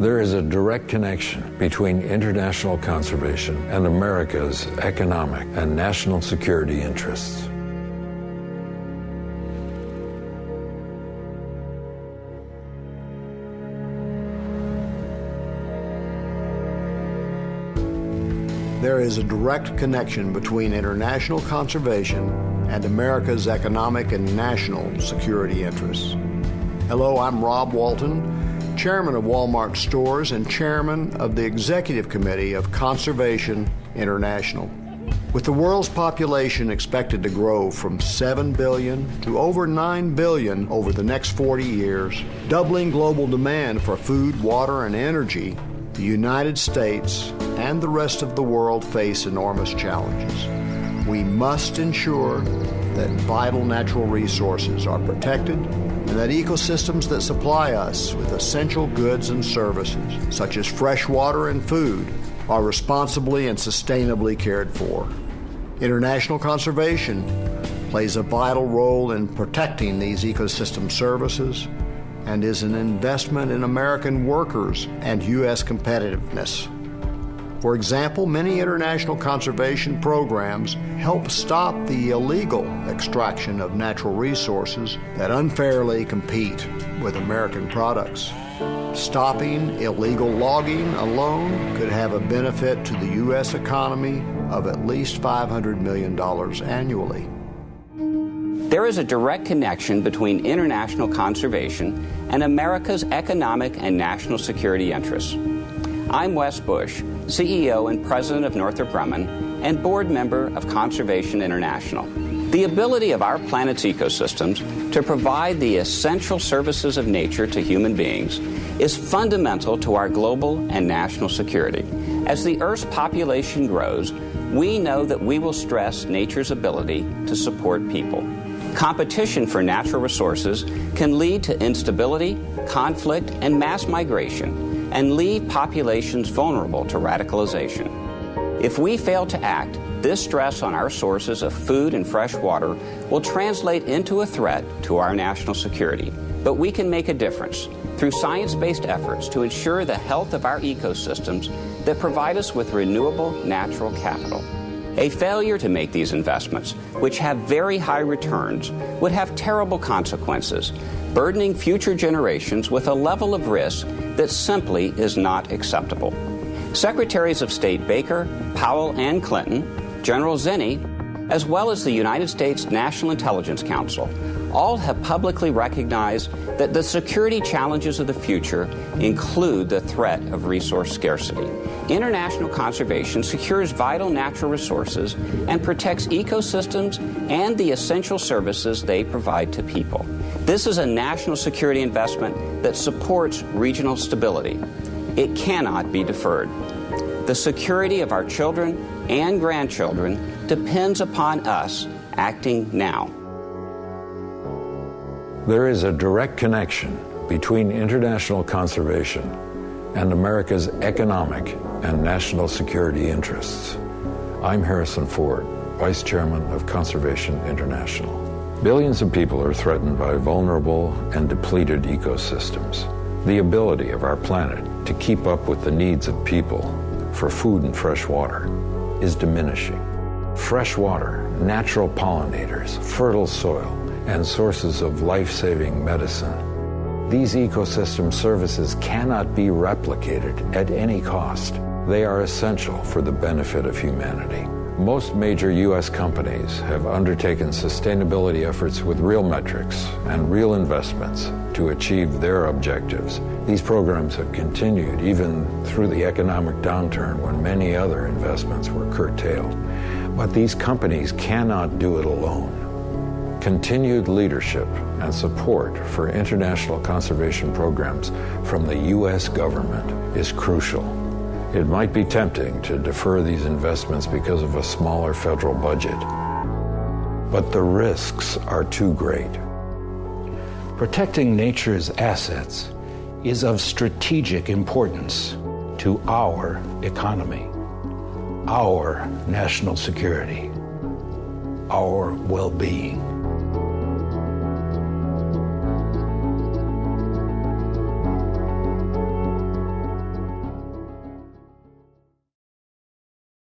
There is a direct connection between international conservation and America's economic and national security interests. There is a direct connection between international conservation and America's economic and national security interests. Hello, I'm Rob Walton, Chairman of Walmart Stores and Chairman of the Executive Committee of Conservation International. With the world's population expected to grow from 7 billion to over 9 billion over the next 40 years, doubling global demand for food, water, and energy, the United States and the rest of the world face enormous challenges. We must ensure that vital natural resources are protected and that ecosystems that supply us with essential goods and services, such as fresh water and food, are responsibly and sustainably cared for. International conservation plays a vital role in protecting these ecosystem services and is an investment in American workers and U.S. competitiveness. For example, many international conservation programs help stop the illegal extraction of natural resources that unfairly compete with American products. Stopping illegal logging alone could have a benefit to the U.S. economy of at least $500 million annually. There is a direct connection between international conservation and America's economic and national security interests. I'm Wes Bush, CEO and President of Northrop Grumman and board member of Conservation International. The ability of our planet's ecosystems to provide the essential services of nature to human beings is fundamental to our global and national security. As the Earth's population grows, we know that we will stress nature's ability to support people. Competition for natural resources can lead to instability, conflict, and mass migration, and leave populations vulnerable to radicalization. If we fail to act, this stress on our sources of food and fresh water will translate into a threat to our national security. But we can make a difference through science-based efforts to ensure the health of our ecosystems that provide us with renewable natural capital. A failure to make these investments, which have very high returns, would have terrible consequences, burdening future generations with a level of risk that simply is not acceptable. Secretaries of State Baker, Powell, and Clinton, General Zinni, as well as the United States National Intelligence Council, all have publicly recognized that the security challenges of the future include the threat of resource scarcity. International conservation secures vital natural resources and protects ecosystems and the essential services they provide to people. This is a national security investment that supports regional stability. It cannot be deferred. The security of our children and grandchildren depends upon us acting now. There is a direct connection between international conservation and America's economic and national security interests. I'm Harrison Ford, Vice Chairman of Conservation International. Billions of people are threatened by vulnerable and depleted ecosystems. The ability of our planet to keep up with the needs of people for food and fresh water is diminishing. Fresh water, natural pollinators, fertile soil, and sources of life-saving medicine. These ecosystem services cannot be replicated at any cost. They are essential for the benefit of humanity. Most major U.S. companies have undertaken sustainability efforts with real metrics and real investments to achieve their objectives. These programs have continued even through the economic downturn when many other investments were curtailed. But these companies cannot do it alone. Continued leadership and support for international conservation programs from the U.S. government is crucial. It might be tempting to defer these investments because of a smaller federal budget, but the risks are too great. Protecting nature's assets is of strategic importance to our economy, our national security, our well-being.